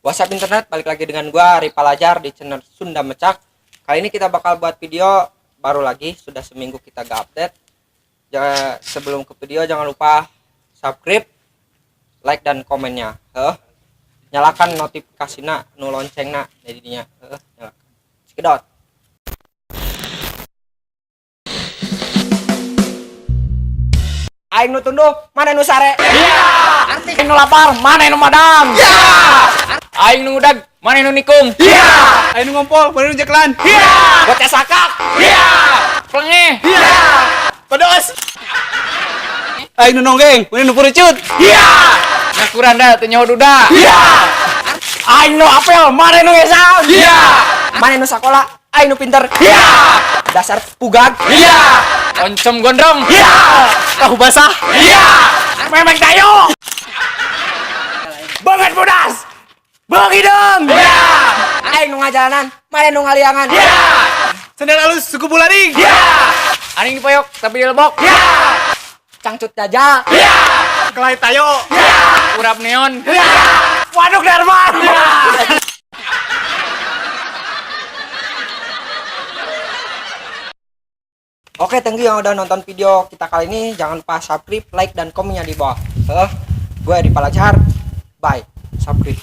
WhatsApp internet, balik lagi dengan gua Ripa Lajar di channel Sunda Mecak. Kali ini kita bakal buat video baru lagi, sudah seminggu kita gak update. Sebelum ke video jangan lupa subscribe, like dan komennya. Nyalakan notifikasinya, nu loncengna jadinya. Nyalakan. Sekedot. Aing nu tunduh, mana nu sare? Iya. Aing nu lapar, mana nu madang? Iya. Aing nu udag, mana nu nikung? Iya. Aing nu ngompol, mana nu jeklan? Iya. Bocah sakak. Iya. Plenge. Iya. Pedos. Aing nu nonggeng, mana nu purucut? Iya. Ngakuranda teu nyaho duda. Iya. Aing nu apel, mana nu ngesang? Iya. Mana nu sakola? Aing nu pinter. Iya. Dasar pugag. Iya. Oncom gondrong. Iya. Tahu basah. Iya. Memek dayo. Banget bodas. Bagi dong. Iya. Aing nu ngajalanan, mana nu ngaliangan? Iya. Sendal alus suku bularing. Iya. Aing dipoyok tapi dilebok. Iya. Cangcut jajal. Iya. Kelai tayo. Iya. Urap neon. Iya. Waduk Darman. Iya. Oke, thank you yang udah nonton video kita kali ini. Jangan lupa subscribe, like, dan komennya di bawah. Gue Ripa Lajar. Bye. Subscribe.